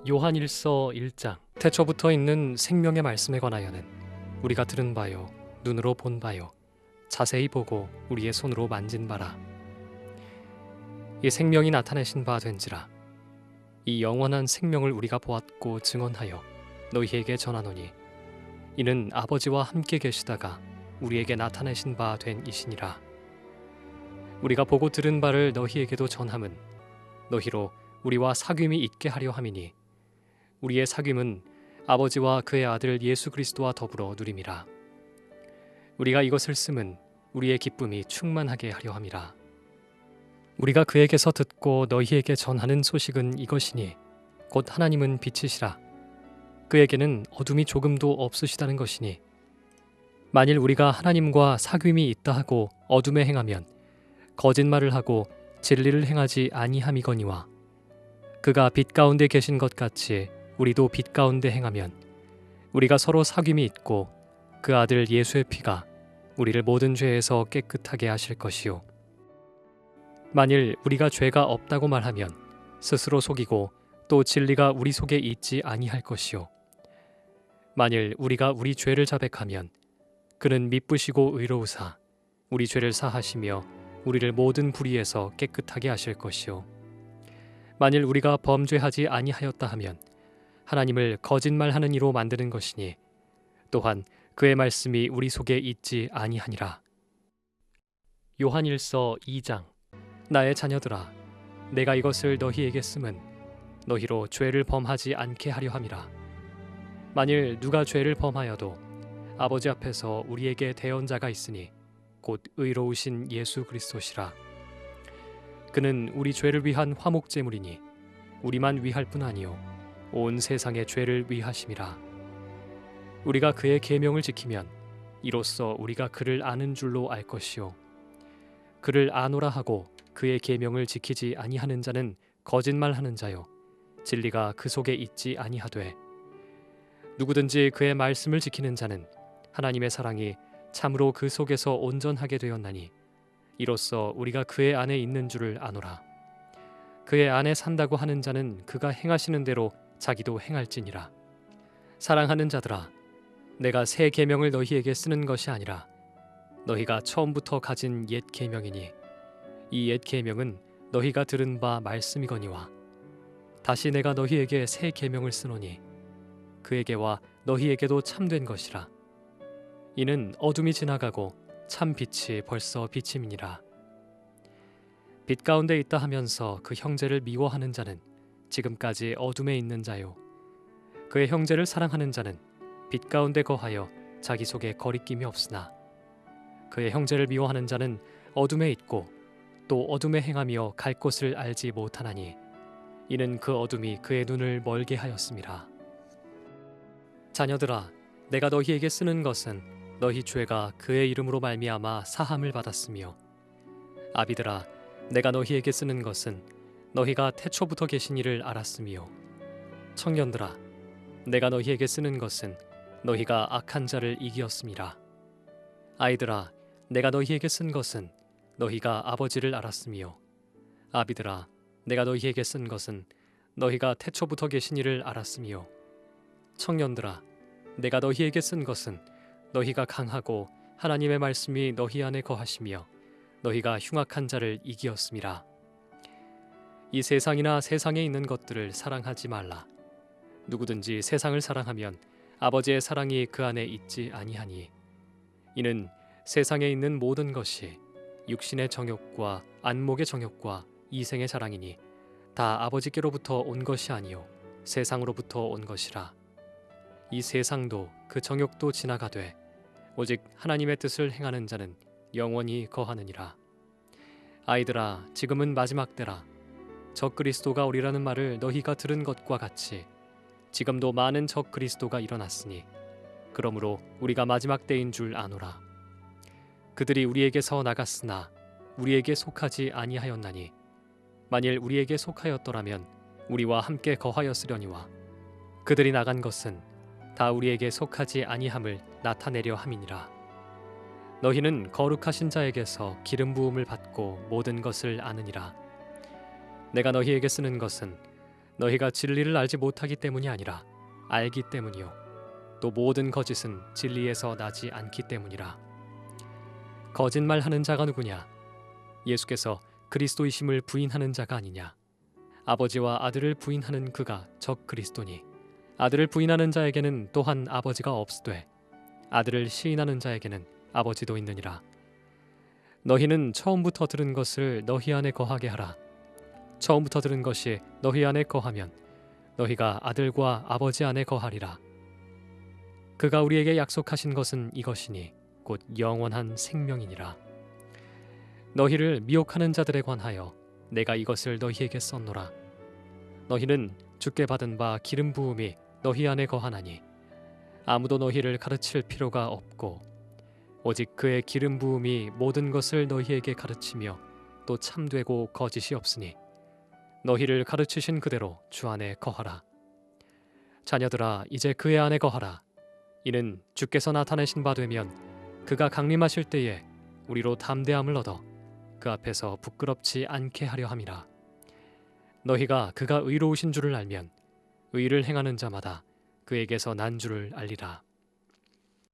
요한일서 1장. 태초부터 있는 생명의 말씀에 관하여는 우리가 들은 바요, 눈으로 본 바요, 자세히 보고 우리의 손으로 만진 바라. 이 생명이 나타내신 바 된지라. 이 영원한 생명을 우리가 보았고 증언하여 너희에게 전하노니 이는 아버지와 함께 계시다가 우리에게 나타내신 바 된 이시니라. 우리가 보고 들은 바를 너희에게도 전함은 너희로 우리와 사귐이 있게 하려 함이니 우리의 사귐은 아버지와 그의 아들 예수 그리스도와 더불어 누림이라. 우리가 이것을 쓰면 우리의 기쁨이 충만하게 하려 함이라. 우리가 그에게서 듣고 너희에게 전하는 소식은 이것이니 곧 하나님은 빛이시라. 그에게는 어둠이 조금도 없으시다는 것이니 만일 우리가 하나님과 사귐이 있다 하고 어둠에 행하면 거짓말을 하고 진리를 행하지 아니함이거니와 그가 빛 가운데 계신 것 같이 우리도 빛 가운데 행하면 우리가 서로 사귐이 있고 그 아들 예수의 피가 우리를 모든 죄에서 깨끗하게 하실 것이요. 만일 우리가 죄가 없다고 말하면 스스로 속이고 또 진리가 우리 속에 있지 아니할 것이요. 만일 우리가 우리 죄를 자백하면 그는 미쁘시고 의로우사 우리 죄를 사하시며 우리를 모든 불의에서 깨끗하게 하실 것이요. 만일 우리가 범죄하지 아니하였다 하면 하나님을 거짓말하는 이로 만드는 것이니 또한 그의 말씀이 우리 속에 있지 아니하니라. 요한일서 2장. 나의 자녀들아, 내가 이것을 너희에게 쓰면 너희로 죄를 범하지 않게 하려 함이라. 만일 누가 죄를 범하여도 아버지 앞에서 우리에게 대언자가 있으니 곧 의로우신 예수 그리스도시라. 그는 우리 죄를 위한 화목제물이니 우리만 위할 뿐 아니요 온 세상의 죄를 위하심이라. 우리가 그의 계명을 지키면 이로써 우리가 그를 아는 줄로 알 것이요. 그를 아노라 하고 그의 계명을 지키지 아니하는 자는 거짓말하는 자요 진리가 그 속에 있지 아니하되 누구든지 그의 말씀을 지키는 자는 하나님의 사랑이 참으로 그 속에서 온전하게 되었나니 이로써 우리가 그의 안에 있는 줄을 아노라. 그의 안에 산다고 하는 자는 그가 행하시는 대로 자기도 행할지니라. 사랑하는 자들아, 내가 새 계명을 너희에게 쓰는 것이 아니라 너희가 처음부터 가진 옛 계명이니 이 옛 계명은 너희가 들은 바 말씀이거니와 다시 내가 너희에게 새 계명을 쓰노니 그에게와 너희에게도 참된 것이라. 이는 어둠이 지나가고 참 빛이 벌써 비침이니라. 빛 가운데 있다 하면서 그 형제를 미워하는 자는 지금까지 어둠에 있는 자요. 그의 형제를 사랑하는 자는 빛 가운데 거하여 자기 속에 거리낌이 없으나 그의 형제를 미워하는 자는 어둠에 있고 또 어둠에 행하며 갈 곳을 알지 못하나니 이는 그 어둠이 그의 눈을 멀게 하였음이라. 자녀들아, 내가 너희에게 쓰는 것은 너희 죄가 그의 이름으로 말미암아 사함을 받았으며 아비들아, 내가 너희에게 쓰는 것은 너희가 태초부터 계신 이를 알았으며 청년들아, 내가 너희에게 쓰는 것은 너희가 악한 자를 이기었음이라. 아이들아, 내가 너희에게 쓴 것은 너희가 아버지를 알았으며 아비들아, 내가 너희에게 쓴 것은 너희가 태초부터 계신 이를 알았으며 청년들아, 내가 너희에게 쓴 것은 너희가 강하고 하나님의 말씀이 너희 안에 거하시며 너희가 흉악한 자를 이기었음이라. 이 세상이나 세상에 있는 것들을 사랑하지 말라. 누구든지 세상을 사랑하면 아버지의 사랑이 그 안에 있지 아니하니 이는 세상에 있는 모든 것이 육신의 정욕과 안목의 정욕과 이생의 자랑이니 다 아버지께로부터 온 것이 아니요 세상으로부터 온 것이라. 이 세상도 그 정욕도 지나가되 오직 하나님의 뜻을 행하는 자는 영원히 거하느니라. 아이들아, 지금은 마지막 때라. 적 그리스도가 오리라는 말을 너희가 들은 것과 같이 지금도 많은 적 그리스도가 일어났으니 그러므로 우리가 마지막 때인 줄 아노라. 그들이 우리에게서 나갔으나 우리에게 속하지 아니하였나니 만일 우리에게 속하였더라면 우리와 함께 거하였으려니와 그들이 나간 것은 다 우리에게 속하지 아니함을 나타내려 함이니라. 너희는 거룩하신 자에게서 기름 부음을 받고 모든 것을 아느니라. 내가 너희에게 쓰는 것은 너희가 진리를 알지 못하기 때문이 아니라 알기 때문이요 또 모든 거짓은 진리에서 나지 않기 때문이라. 거짓말하는 자가 누구냐? 예수께서 그리스도이심을 부인하는 자가 아니냐? 아버지와 아들을 부인하는 그가 적 그리스도니 아들을 부인하는 자에게는 또한 아버지가 없으되 아들을 시인하는 자에게는 아버지도 있느니라. 너희는 처음부터 들은 것을 너희 안에 거하게 하라. 처음부터 들은 것이 너희 안에 거하면 너희가 아들과 아버지 안에 거하리라. 그가 우리에게 약속하신 것은 이것이니 곧 영원한 생명이니라. 너희를 미혹하는 자들에 관하여 내가 이것을 너희에게 썼노라. 너희는 주께 받은 바 기름 부음이 너희 안에 거하나니 아무도 너희를 가르칠 필요가 없고 오직 그의 기름 부음이 모든 것을 너희에게 가르치며 또 참되고 거짓이 없으니 너희를 가르치신 그대로 주 안에 거하라. 자녀들아 이제 그의 안에 거하라. 이는 주께서 나타내신 바 되면 그가 강림하실 때에 우리로 담대함을 얻어 그 앞에서 부끄럽지 않게 하려 함이라. 너희가 그가 의로우신 줄을 알면 의를 행하는 자마다 그에게서 난 줄을 알리라.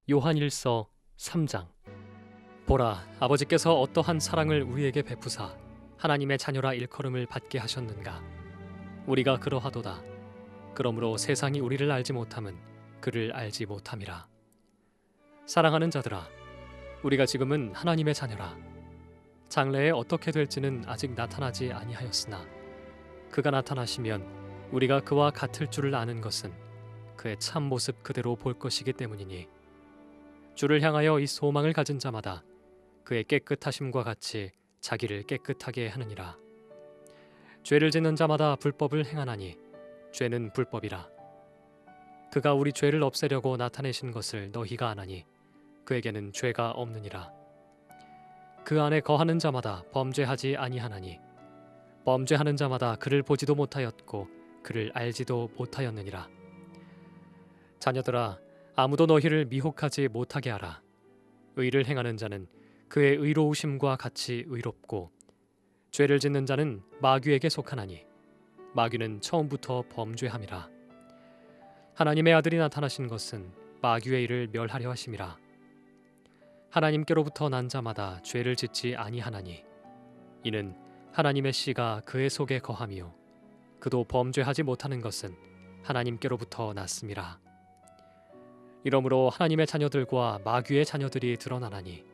요한 1서 3장. 보라, 아버지께서 어떠한 사랑을 우리에게 베푸사 하나님의 자녀라 일컬음을 받게 하셨는가. 우리가 그러하도다. 그러므로 세상이 우리를 알지 못함은 그를 알지 못함이라. 사랑하는 자들아, 우리가 지금은 하나님의 자녀라. 장래에 어떻게 될지는 아직 나타나지 아니하였으나 그가 나타나시면 우리가 그와 같을 줄을 아는 것은 그의 참 모습 그대로 볼 것이기 때문이니 주를 향하여 이 소망을 가진 자마다 그의 깨끗하심과 같이 자기를 깨끗하게 하느니라. 죄를 짓는 자마다 불법을 행하나니 죄는 불법이라. 그가 우리 죄를 없애려고 나타내신 것을 너희가 아나니 그에게는 죄가 없느니라. 그 안에 거하는 자마다 범죄하지 아니하나니 범죄하는 자마다 그를 보지도 못하였고 그를 알지도 못하였느니라. 자녀들아, 아무도 너희를 미혹하지 못하게 하라. 의를 행하는 자는 그의 의로우심과 같이 의롭고 죄를 짓는 자는 마귀에게 속하나니 마귀는 처음부터 범죄함이라. 하나님의 아들이 나타나신 것은 마귀의 일을 멸하려 하심이라. 하나님께로부터 난 자마다 죄를 짓지 아니하나니 이는 하나님의 씨가 그의 속에 거하며 그도 범죄하지 못하는 것은 하나님께로부터 났음이라. 이러므로 하나님의 자녀들과 마귀의 자녀들이 드러나나니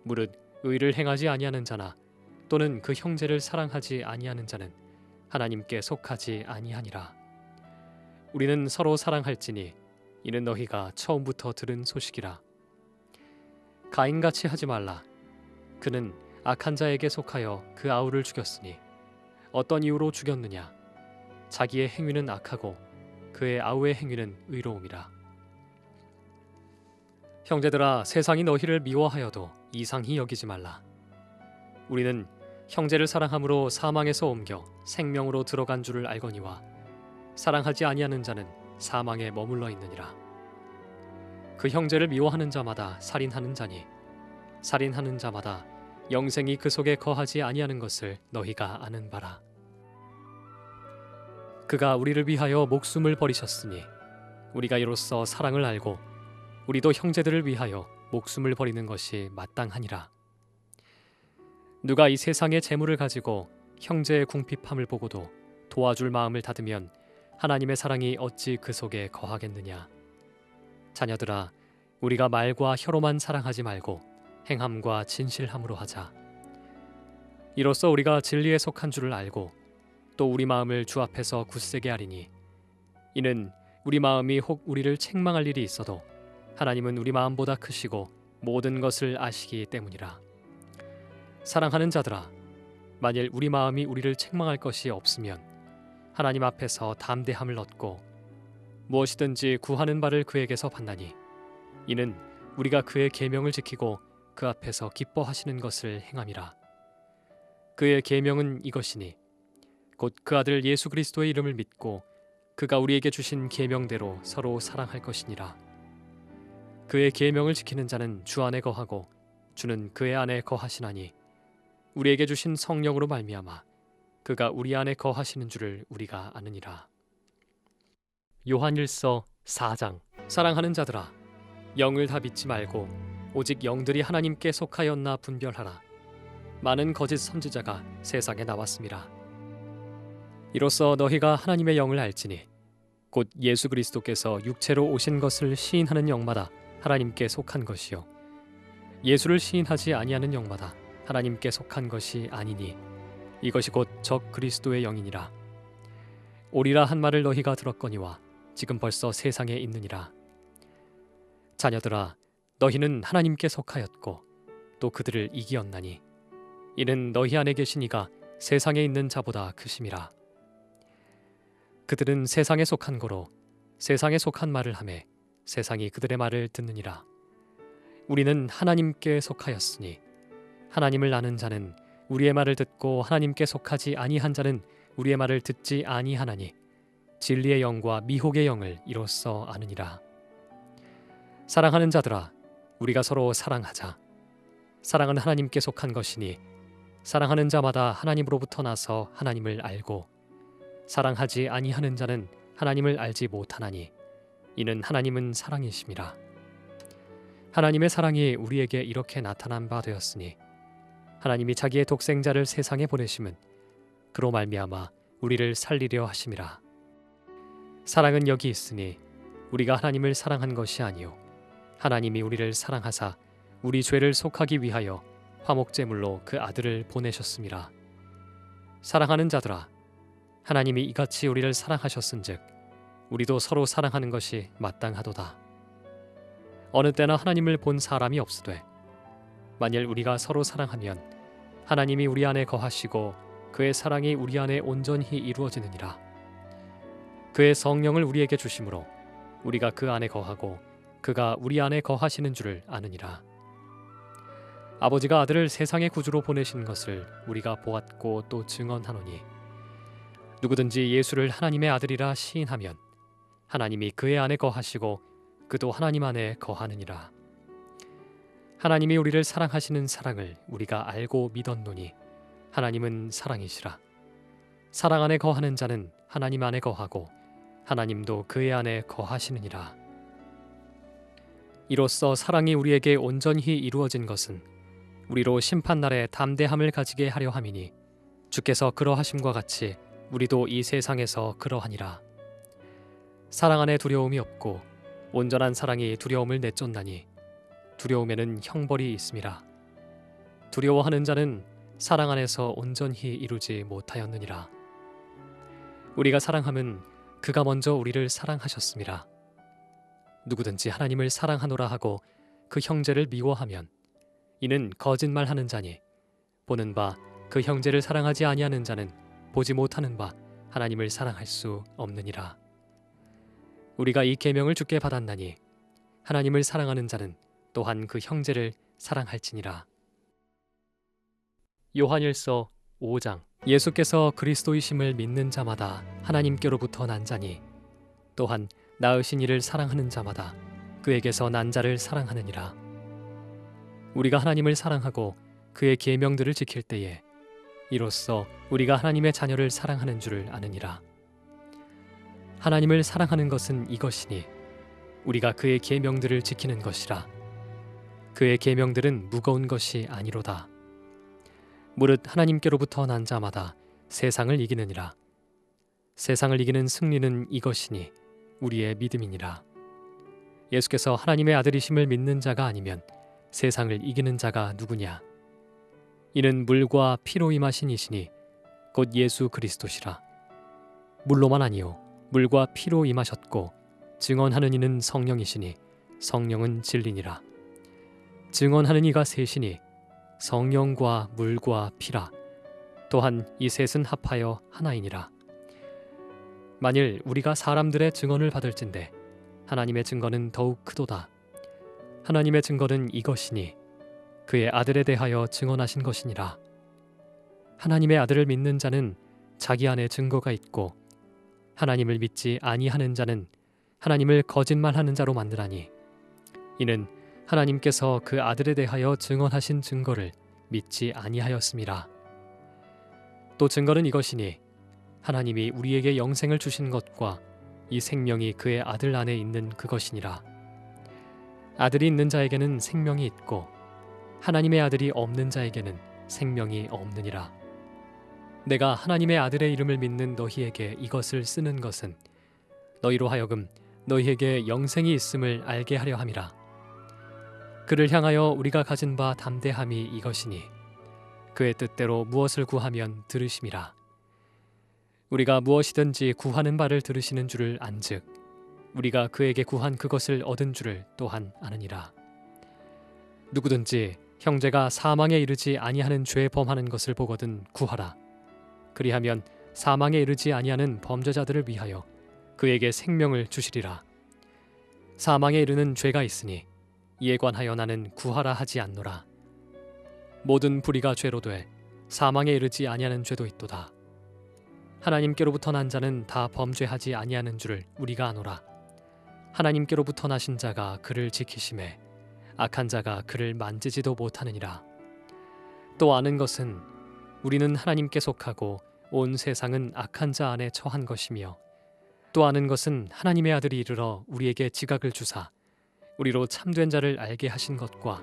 무릇 의를 행하지 아니하는 자나 또는 그 형제를 사랑하지 아니하는 자는 하나님께 속하지 아니하니라. 우리는 서로 사랑할지니 이는 너희가 처음부터 들은 소식이라. 가인같이 하지 말라. 그는 악한 자에게 속하여 그 아우를 죽였으니 어떤 이유로 죽였느냐? 자기의 행위는 악하고 그의 아우의 행위는 의로움이라. 형제들아, 세상이 너희를 미워하여도 이상히 여기지 말라. 우리는 형제를 사랑함으로 사망에서 옮겨 생명으로 들어간 줄을 알거니와 사랑하지 아니하는 자는 사망에 머물러 있느니라. 그 형제를 미워하는 자마다 살인하는 자니 살인하는 자마다 영생이 그 속에 거하지 아니하는 것을 너희가 아는 바라. 그가 우리를 위하여 목숨을 버리셨으니 우리가 이로써 사랑을 알고 우리도 형제들을 위하여 목숨을 버리는 것이 마땅하니라. 누가 이 세상의 재물을 가지고 형제의 궁핍함을 보고도 도와줄 마음을 닫으면 하나님의 사랑이 어찌 그 속에 거하겠느냐. 자녀들아, 우리가 말과 혀로만 사랑하지 말고 행함과 진실함으로 하자. 이로써 우리가 진리에 속한 줄을 알고 또 우리 마음을 주 앞에서 굳세게 하리니 이는 우리 마음이 혹 우리를 책망할 일이 있어도 하나님은 우리 마음보다 크시고 모든 것을 아시기 때문이라. 사랑하는 자들아, 만일 우리 마음이 우리를 책망할 것이 없으면 하나님 앞에서 담대함을 얻고 무엇이든지 구하는 바를 그에게서 받나니 이는 우리가 그의 계명을 지키고 그 앞에서 기뻐하시는 것을 행함이라. 그의 계명은 이것이니 곧 그 아들 예수 그리스도의 이름을 믿고 그가 우리에게 주신 계명대로 서로 사랑할 것이니라. 그의 계명을 지키는 자는 주 안에 거하고 주는 그의 안에 거하시나니 우리에게 주신 성령으로 말미암아 그가 우리 안에 거하시는 줄을 우리가 아느니라. 요한일서 4장. 사랑하는 자들아, 영을 다 믿지 말고 오직 영들이 하나님께 속하였나 분별하라. 많은 거짓 선지자가 세상에 나왔습니다. 이로써 너희가 하나님의 영을 알지니 곧 예수 그리스도께서 육체로 오신 것을 시인하는 영마다 하나님께 속한 것이요 예수를 시인하지 아니하는 영마다 하나님께 속한 것이 아니니 이것이 곧 적 그리스도의 영이니라. 오리라 한 말을 너희가 들었거니와 지금 벌써 세상에 있느니라. 자녀들아, 너희는 하나님께 속하였고 또 그들을 이기었나니 이는 너희 안에 계신 이가 세상에 있는 자보다 크심이라. 그들은 세상에 속한 거로 세상에 속한 말을 하매 세상이 그들의 말을 듣느니라. 우리는 하나님께 속하였으니 하나님을 아는 자는 우리의 말을 듣고 하나님께 속하지 아니한 자는 우리의 말을 듣지 아니하나니 진리의 영과 미혹의 영을 이로써 아느니라. 사랑하는 자들아, 우리가 서로 사랑하자. 사랑은 하나님께 속한 것이니 사랑하는 자마다 하나님으로부터 나서 하나님을 알고 사랑하지 아니하는 자는 하나님을 알지 못하나니 이는 하나님은 사랑이심이라. 하나님의 사랑이 우리에게 이렇게 나타난 바 되었으니 하나님이 자기의 독생자를 세상에 보내심은 그로 말미암아 우리를 살리려 하심이라. 사랑은 여기 있으니 우리가 하나님을 사랑한 것이 아니요 하나님이 우리를 사랑하사 우리 죄를 속하기 위하여 화목제물로 그 아들을 보내셨음이라. 사랑하는 자들아, 하나님이 이같이 우리를 사랑하셨은즉 우리도 서로 사랑하는 것이 마땅하도다. 어느 때나 하나님을 본 사람이 없으되 만일 우리가 서로 사랑하면 하나님이 우리 안에 거하시고 그의 사랑이 우리 안에 온전히 이루어지느니라. 그의 성령을 우리에게 주심으로 우리가 그 안에 거하고 그가 우리 안에 거하시는 줄을 아느니라. 아버지가 아들을 세상의 구주로 보내신 것을 우리가 보았고 또 증언하노니 누구든지 예수를 하나님의 아들이라 시인하면 하나님이 그의 안에 거하시고 그도 하나님 안에 거하느니라. 하나님이 우리를 사랑하시는 사랑을 우리가 알고 믿었노니 하나님은 사랑이시라. 사랑 안에 거하는 자는 하나님 안에 거하고 하나님도 그의 안에 거하시느니라. 이로써 사랑이 우리에게 온전히 이루어진 것은 우리로 심판날에 담대함을 가지게 하려 함이니 주께서 그러하심과 같이 우리도 이 세상에서 그러하니라. 사랑 안에 두려움이 없고 온전한 사랑이 두려움을 내쫓나니 두려움에는 형벌이 있음이라. 두려워하는 자는 사랑 안에서 온전히 이루지 못하였느니라. 우리가 사랑함은 그가 먼저 우리를 사랑하셨음이라. 누구든지 하나님을 사랑하노라 하고 그 형제를 미워하면 이는 거짓말하는 자니 보는 바 그 형제를 사랑하지 아니하는 자는 보지 못하는 바 하나님을 사랑할 수 없느니라. 우리가 이 계명을 주께 받았나니 하나님을 사랑하는 자는 또한 그 형제를 사랑할지니라. 요한일서 5장. 예수께서 그리스도이심을 믿는 자마다 하나님께로부터 난 자니 또한 낳으신 이를 사랑하는 자마다 그에게서 난 자를 사랑하느니라. 우리가 하나님을 사랑하고 그의 계명들을 지킬 때에 이로써 우리가 하나님의 자녀를 사랑하는 줄을 아느니라. 하나님을 사랑하는 것은 이것이니 우리가 그의 계명들을 지키는 것이라. 그의 계명들은 무거운 것이 아니로다. 무릇 하나님께로부터 난 자마다 세상을 이기느니라. 세상을 이기는 승리는 이것이니 우리의 믿음이니라. 예수께서 하나님의 아들이심을 믿는 자가 아니면 세상을 이기는 자가 누구냐? 이는 물과 피로 임하신 이시니 곧 예수 그리스도시라. 물로만 아니요 물과 피로 임하셨고 증언하는 이는 성령이시니 성령은 진리니라. 증언하는 이가 셋이니 성령과 물과 피라. 또한 이 셋은 합하여 하나이니라. 만일 우리가 사람들의 증언을 받을진대 하나님의 증거는 더욱 크도다. 하나님의 증거는 이것이니 그의 아들에 대하여 증언하신 것이니라. 하나님의 아들을 믿는 자는 자기 안에 증거가 있고 하나님을 믿지 아니하는 자는 하나님을 거짓말하는 자로 만드나니 이는 하나님께서 그 아들에 대하여 증언하신 증거를 믿지 아니하였음이라. 또 증거는 이것이니 하나님이 우리에게 영생을 주신 것과 이 생명이 그의 아들 안에 있는 그것이니라. 아들이 있는 자에게는 생명이 있고 하나님의 아들이 없는 자에게는 생명이 없느니라. 내가 하나님의 아들의 이름을 믿는 너희에게 이것을 쓰는 것은 너희로 하여금 너희에게 영생이 있음을 알게 하려 함이라. 그를 향하여 우리가 가진 바 담대함이 이것이니 그의 뜻대로 무엇을 구하면 들으심이라. 우리가 무엇이든지 구하는 바를 들으시는 줄을 안즉 우리가 그에게 구한 그것을 얻은 줄을 또한 아느니라. 누구든지 형제가 사망에 이르지 아니하는 죄 범하는 것을 보거든 구하라. 그리하면 사망에 이르지 아니하는 범죄자들을 위하여 그에게 생명을 주시리라. 사망에 이르는 죄가 있으니 이에 관하여 나는 구하라 하지 않노라. 모든 불의가 죄로 돼 사망에 이르지 아니하는 죄도 있도다. 하나님께로부터 난 자는 다 범죄하지 아니하는 줄을 우리가 아노라. 하나님께로부터 나신 자가 그를 지키심에 악한 자가 그를 만지지도 못하느니라. 또 아는 것은 우리는 하나님께 속하고 온 세상은 악한 자 안에 처한 것이며 또 아는 것은 하나님의 아들이 이르러 우리에게 지각을 주사 우리로 참된 자를 알게 하신 것과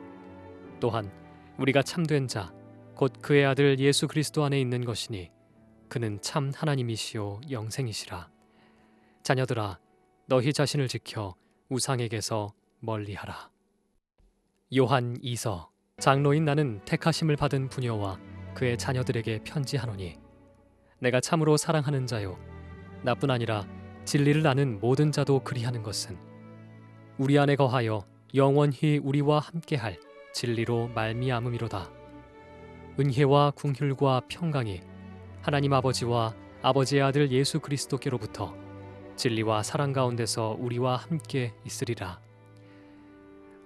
또한 우리가 참된 자 곧 그의 아들 예수 그리스도 안에 있는 것이니 그는 참 하나님이시요 영생이시라. 자녀들아 너희 자신을 지켜 우상에게서 멀리하라. 요한 2서. 장로인 나는 택하심을 받은 부녀와 그의 자녀들에게 편지하노니 내가 참으로 사랑하는 자요 나뿐 아니라 진리를 아는 모든 자도 그리하는 것은 우리 안에 거하여 영원히 우리와 함께할 진리로 말미암음이로다. 은혜와 궁휼과 평강이 하나님 아버지와 아버지의 아들 예수 그리스도께로부터 진리와 사랑 가운데서 우리와 함께 있으리라.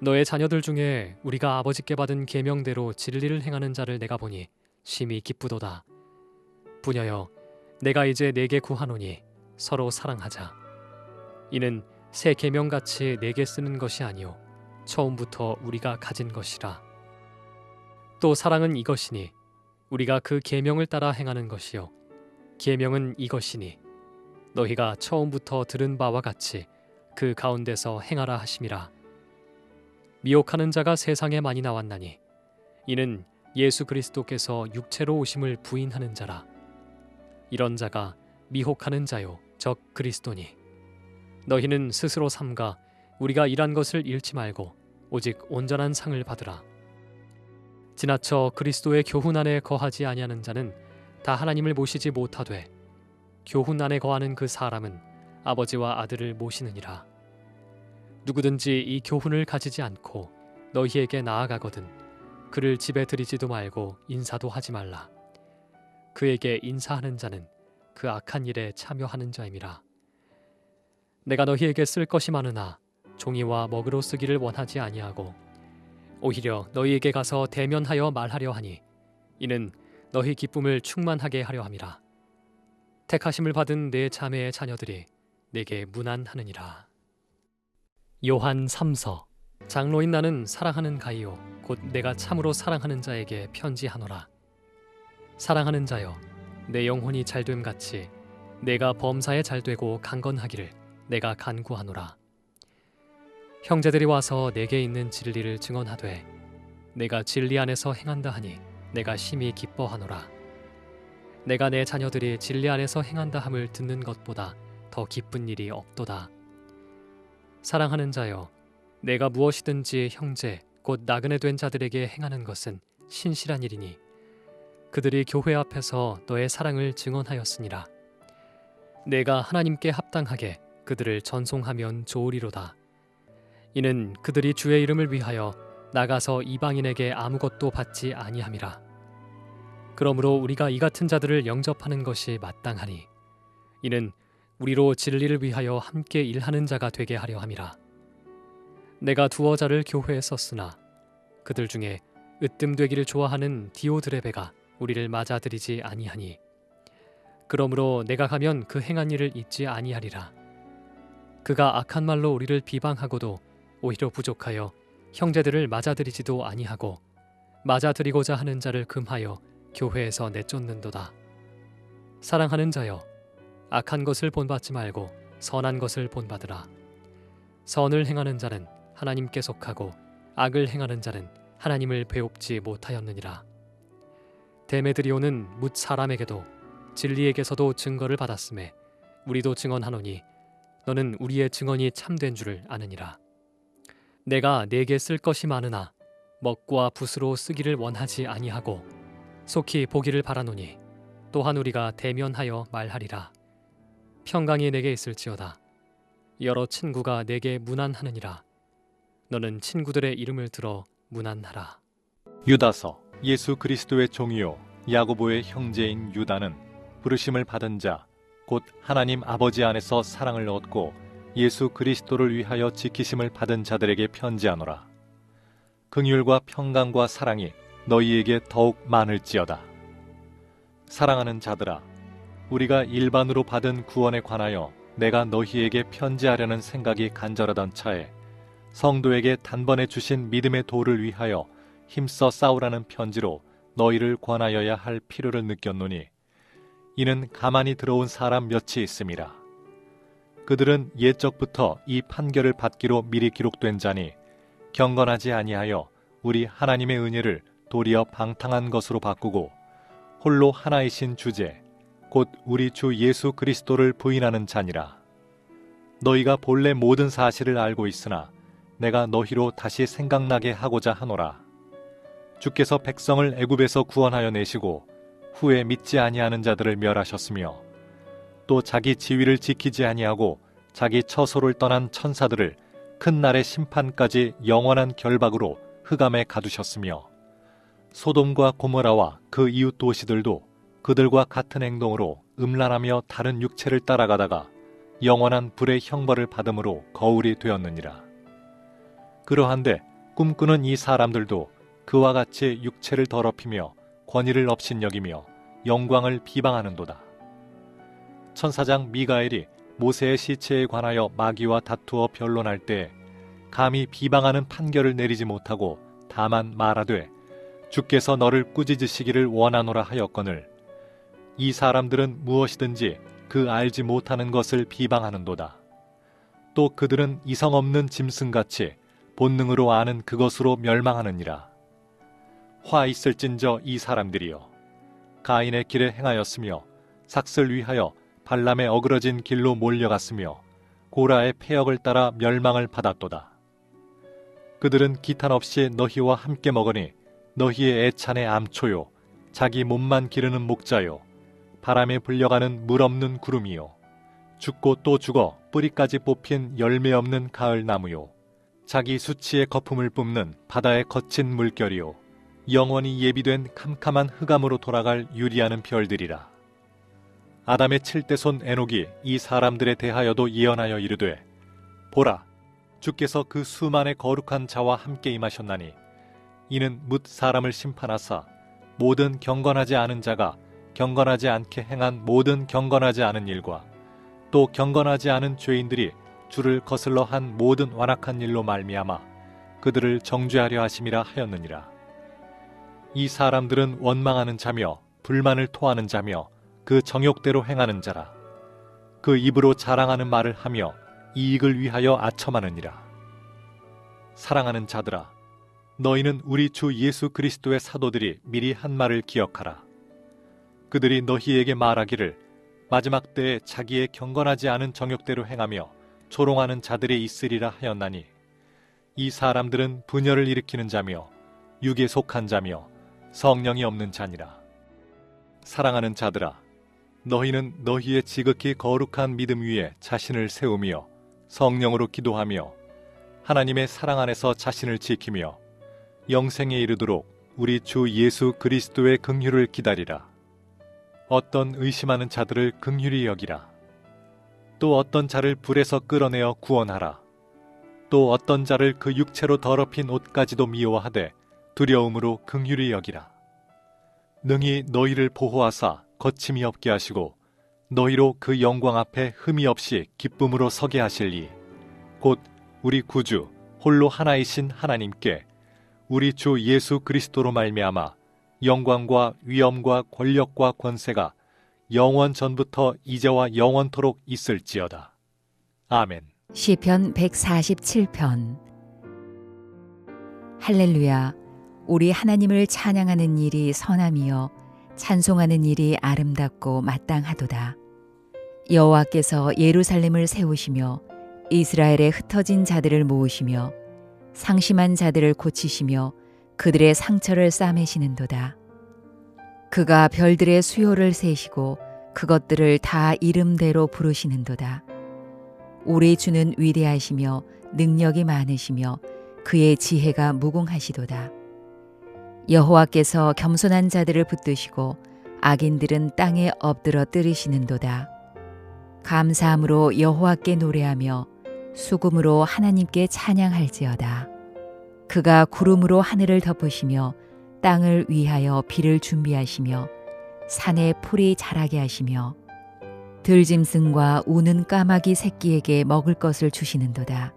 너의 자녀들 중에 우리가 아버지께 받은 계명대로 진리를 행하는 자를 내가 보니 심히 기쁘도다. 부녀여 내가 이제 네게 구하노니 서로 사랑하자. 이는 새 계명같이 네게 쓰는 것이 아니요 처음부터 우리가 가진 것이라. 또 사랑은 이것이니 우리가 그 계명을 따라 행하는 것이요 계명은 이것이니 너희가 처음부터 들은 바와 같이 그 가운데서 행하라 하심이라. 미혹하는 자가 세상에 많이 나왔나니 이는 예수 그리스도께서 육체로 오심을 부인하는 자라. 이런 자가 미혹하는 자요 적 그리스도니 너희는 스스로 삼가 우리가 일한 것을 잃지 말고 오직 온전한 상을 받으라. 지나쳐 그리스도의 교훈 안에 거하지 아니하는 자는 다 하나님을 모시지 못하되 교훈 안에 거하는 그 사람은 아버지와 아들을 모시느니라. 누구든지 이 교훈을 가지지 않고 너희에게 나아가거든 그를 집에 들이지도 말고 인사도 하지 말라. 그에게 인사하는 자는 그 악한 일에 참여하는 자임이라. 내가 너희에게 쓸 것이 많으나 종이와 먹으로 쓰기를 원하지 아니하고 오히려 너희에게 가서 대면하여 말하려 하니 이는 너희 기쁨을 충만하게 하려 함이라. 택하심을 받은 내 자매의 자녀들이 내게 문안하느니라. 요한 3서. 장로인 나는 사랑하는 가이요 곧 내가 참으로 사랑하는 자에게 편지하노라. 사랑하는 자여 내 영혼이 잘됨 같이 내가 범사에 잘되고 강건하기를 내가 간구하노라. 형제들이 와서 내게 있는 진리를 증언하되 내가 진리 안에서 행한다 하니 내가 심히 기뻐하노라. 내가 내 자녀들이 진리 안에서 행한다 함을 듣는 것보다 더 기쁜 일이 없도다. 사랑하는 자여 내가 무엇이든지 형제 곧 나그네 된 자들에게 행하는 것은 신실한 일이니 그들이 교회 앞에서 너의 사랑을 증언하였으니라. 내가 하나님께 합당하게 그들을 전송하면 좋으리로다. 이는 그들이 주의 이름을 위하여 나가서 이방인에게 아무것도 받지 아니함이라. 그러므로 우리가 이 같은 자들을 영접하는 것이 마땅하니 이는 우리로 진리를 위하여 함께 일하는 자가 되게 하려 함이라. 내가 두어 자를 교회에 썼으나 그들 중에 으뜸되기를 좋아하는 디오드레베가 우리를 맞아들이지 아니하니 그러므로 내가 가면 그 행한 일을 잊지 아니하리라. 그가 악한 말로 우리를 비방하고도 오히려 부족하여 형제들을 맞아들이지도 아니하고 맞아들이고자 하는 자를 금하여 교회에서 내쫓는도다. 사랑하는 자여, 악한 것을 본받지 말고 선한 것을 본받으라. 선을 행하는 자는 하나님께 속하고 악을 행하는 자는 하나님을 배웁지 못하였느니라. 데메드리오는 뭇 사람에게도 진리에게서도 증거를 받았음에 우리도 증언하노니 너는 우리의 증언이 참된 줄을 아느니라. 내가 네게 쓸 것이 많으나 먹과 붓으로 쓰기를 원하지 아니하고 속히 보기를 바라노니 또한 우리가 대면하여 말하리라. 평강이 내게 있을지어다. 여러 친구가 내게 문안하느니라. 너는 친구들의 이름을 들어 문안하라. 유다서. 예수 그리스도의 종이요 야고보의 형제인 유다는 부르심을 받은 자 곧 하나님 아버지 안에서 사랑을 얻고 예수 그리스도를 위하여 지키심을 받은 자들에게 편지하노라. 긍휼과 평강과 사랑이 너희에게 더욱 많을지어다. 사랑하는 자들아, 우리가 일반으로 받은 구원에 관하여 내가 너희에게 편지하려는 생각이 간절하던 차에 성도에게 단번에 주신 믿음의 도를 위하여 힘써 싸우라는 편지로 너희를 권하여야 할 필요를 느꼈노니 이는 가만히 들어온 사람 몇이 있음이라. 그들은 옛적부터 이 판결을 받기로 미리 기록된 자니 경건하지 아니하여 우리 하나님의 은혜를 도리어 방탕한 것으로 바꾸고 홀로 하나이신 주제 곧 우리 주 예수 그리스도를 부인하는 자니라. 너희가 본래 모든 사실을 알고 있으나 내가 너희로 다시 생각나게 하고자 하노라. 주께서 백성을 애굽에서 구원하여 내시고 후에 믿지 아니하는 자들을 멸하셨으며 또 자기 지위를 지키지 아니하고 자기 처소를 떠난 천사들을 큰 날의 심판까지 영원한 결박으로 흑암에 가두셨으며 소돔과 고모라와 그 이웃 도시들도 그들과 같은 행동으로 음란하며 다른 육체를 따라가다가 영원한 불의 형벌을 받음으로 거울이 되었느니라. 그러한데 꿈꾸는 이 사람들도 그와 같이 육체를 더럽히며 권위를 업신여기며 영광을 비방하는도다. 천사장 미가엘이 모세의 시체에 관하여 마귀와 다투어 변론할 때 감히 비방하는 판결을 내리지 못하고 다만 말하되 주께서 너를 꾸짖으시기를 원하노라 하였거늘 이 사람들은 무엇이든지 그 알지 못하는 것을 비방하는도다. 또 그들은 이성 없는 짐승같이 본능으로 아는 그것으로 멸망하느니라. 화 있을진저 이 사람들이여, 가인의 길에 행하였으며 삭슬 위하여 발람의 어그러진 길로 몰려갔으며 고라의 패역을 따라 멸망을 받았도다. 그들은 기탄 없이 너희와 함께 먹으니 너희의 애찬의 암초요 자기 몸만 기르는 목자요 바람에 불려가는 물 없는 구름이요 죽고 또 죽어 뿌리까지 뽑힌 열매 없는 가을나무요 자기 수치의 거품을 뿜는 바다의 거친 물결이요 영원히 예비된 캄캄한 흑암으로 돌아갈 유리하는 별들이라. 아담의 7대손 에녹이 이 사람들에 대하여도 예언하여 이르되 보라, 주께서 그 수만의 거룩한 자와 함께 임하셨나니 이는 뭇 사람을 심판하사 모든 경건하지 않은 자가 경건하지 않게 행한 모든 경건하지 않은 일과 또 경건하지 않은 죄인들이 주를 거슬러 한 모든 완악한 일로 말미암아 그들을 정죄하려 하심이라 하였느니라. 이 사람들은 원망하는 자며 불만을 토하는 자며 그 정욕대로 행하는 자라. 그 입으로 자랑하는 말을 하며 이익을 위하여 아첨하느니라. 사랑하는 자들아, 너희는 우리 주 예수 그리스도의 사도들이 미리 한 말을 기억하라. 그들이 너희에게 말하기를 마지막 때에 자기의 경건하지 않은 정욕대로 행하며 조롱하는 자들이 있으리라 하였나니 이 사람들은 분열을 일으키는 자며 육에 속한 자며 성령이 없는 자니라. 사랑하는 자들아, 너희는 너희의 지극히 거룩한 믿음 위에 자신을 세우며 성령으로 기도하며 하나님의 사랑 안에서 자신을 지키며 영생에 이르도록 우리 주 예수 그리스도의 긍휼을 기다리라. 어떤 의심하는 자들을 긍휼히 여기라. 또 어떤 자를 불에서 끌어내어 구원하라. 또 어떤 자를 그 육체로 더럽힌 옷까지도 미워하되 두려움으로 긍휼히 여기라. 능히 너희를 보호하사 거침이 없게 하시고 너희로 그 영광 앞에 흠이 없이 기쁨으로 서게 하실리 곧 우리 구주 홀로 하나이신 하나님께 우리 주 예수 그리스도로 말미암아 영광과 위엄과 권력과 권세가 영원 전부터 이제와 영원토록 있을지어다. 아멘. 시편 147편. 할렐루야. 우리 하나님을 찬양하는 일이 선함이요 찬송하는 일이 아름답고 마땅하도다. 여호와께서 예루살렘을 세우시며 이스라엘의 흩어진 자들을 모으시며 상심한 자들을 고치시며 그들의 상처를 싸매시는도다. 그가 별들의 수요를 세시고 그것들을 다 이름대로 부르시는도다. 우리 주는 위대하시며 능력이 많으시며 그의 지혜가 무궁하시도다. 여호와께서 겸손한 자들을 붙드시고 악인들은 땅에 엎드러 뜨르시는도다. 감사함으로 여호와께 노래하며 수금으로 하나님께 찬양할지어다. 그가 구름으로 하늘을 덮으시며 땅을 위하여 비를 준비하시며 산에 풀이 자라게 하시며 들짐승과 우는 까마귀 새끼에게 먹을 것을 주시는도다.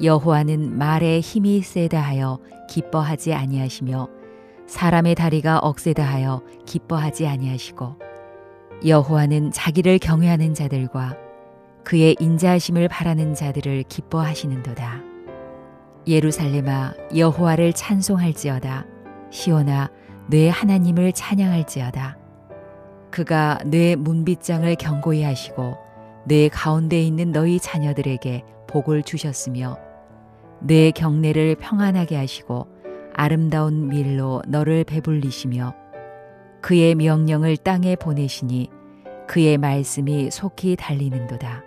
여호와는 말에 힘이 세다 하여 기뻐하지 아니하시며 사람의 다리가 억세다 하여 기뻐하지 아니하시고 여호와는 자기를 경외하는 자들과 그의 인자하심을 바라는 자들을 기뻐하시는도다. 예루살렘아 여호와를 찬송할지어다. 시온아 내 하나님을 찬양할지어다. 그가 내 문빗장을 견고히 하시고 내 가운데 있는 너희 자녀들에게 복을 주셨으며 내 경내를 평안하게 하시고 아름다운 밀로 너를 배불리시며 그의 명령을 땅에 보내시니 그의 말씀이 속히 달리는도다.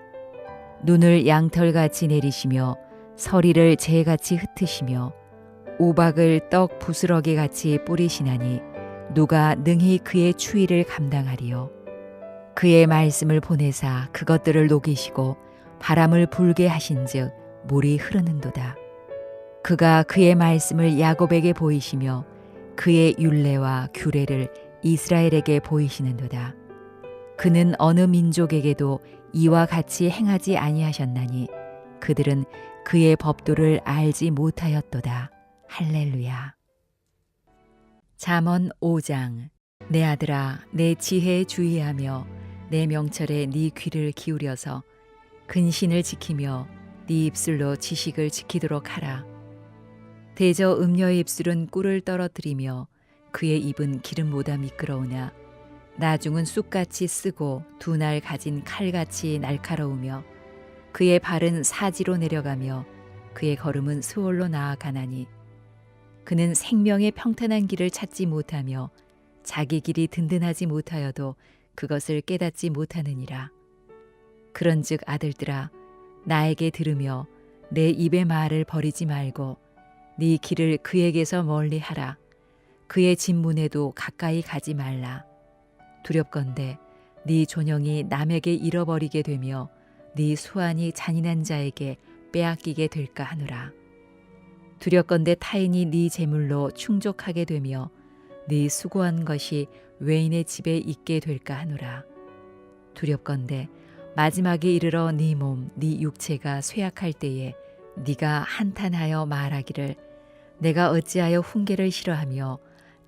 눈을 양털같이 내리시며 서리를 재같이 흩으시며 우박을 떡 부스러기같이 뿌리시나니 누가 능히 그의 추위를 감당하리요. 그의 말씀을 보내사 그것들을 녹이시고 바람을 불게 하신즉 물이 흐르는도다. 그가 그의 말씀을 야곱에게 보이시며 그의 율례와 규례를 이스라엘에게 보이시는도다. 그는 어느 민족에게도 이와 같이 행하지 아니하셨나니 그들은 그의 법도를 알지 못하였도다. 할렐루야. 잠언 5장. 내 아들아 내 지혜에 주의하며 내 명철에 네 귀를 기울여서 근신을 지키며 네 입술로 지식을 지키도록 하라. 대저 음녀의 입술은 꿀을 떨어뜨리며 그의 입은 기름보다 미끄러우나 나중은 쑥같이 쓰고 두 날 가진 칼같이 날카로우며 그의 발은 사지로 내려가며 그의 걸음은 스올로 나아가나니 그는 생명의 평탄한 길을 찾지 못하며 자기 길이 든든하지 못하여도 그것을 깨닫지 못하느니라. 그런즉 아들들아 나에게 들으며 내 입의 말을 버리지 말고 네 길을 그에게서 멀리하라. 그의 진문에도 가까이 가지 말라. 두렵건대 네 존영이 남에게 잃어버리게 되며 네 수완이 잔인한 자에게 빼앗기게 될까 하노라. 두렵건대 타인이 네 재물로 충족하게 되며 네 수고한 것이 외인의 집에 있게 될까 하노라. 두렵건대 마지막에 이르러 네 몸, 네 육체가 쇠약할 때에 네가 한탄하여 말하기를 내가 어찌하여 훈계를 싫어하며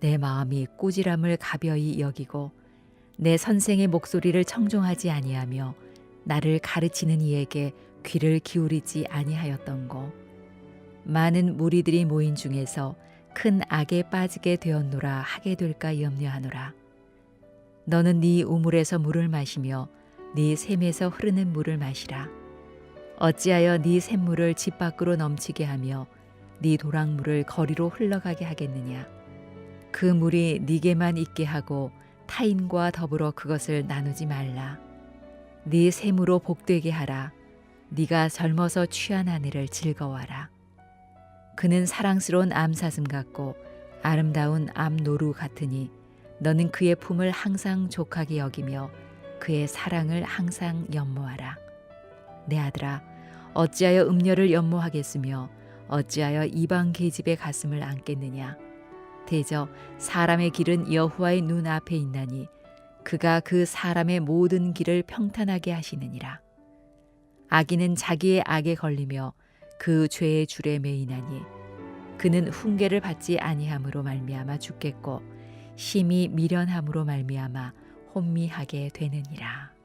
내 마음이 꾸지람을 가벼이 여기고 내 선생의 목소리를 청종하지 아니하며 나를 가르치는 이에게 귀를 기울이지 아니하였던고. 많은 무리들이 모인 중에서 큰 악에 빠지게 되었노라 하게 될까 염려하노라. 너는 네 우물에서 물을 마시며 네 샘에서 흐르는 물을 마시라. 어찌하여 네 샘물을 집 밖으로 넘치게 하며 네 도랑물을 거리로 흘러가게 하겠느냐. 그 물이 네게만 있게 하고 타인과 더불어 그것을 나누지 말라. 네 샘으로 복되게 하라. 네가 젊어서 취한 아내를 즐거워하라. 그는 사랑스러운 암사슴 같고 아름다운 암노루 같으니 너는 그의 품을 항상 족하게 여기며 그의 사랑을 항상 연모하라. 내 아들아 어찌하여 음녀를 연모하겠으며 어찌하여 이방 계집의 가슴을 안겠느냐. 대저 사람의 길은 여호와의 눈 앞에 있나니 그가 그 사람의 모든 길을 평탄하게 하시느니라. 악인은 자기의 악에 걸리며 그 죄의 줄에 매이나니 그는 훈계를 받지 아니함으로 말미암아 죽겠고 심히 미련함으로 말미암아 혼미하게 되느니라.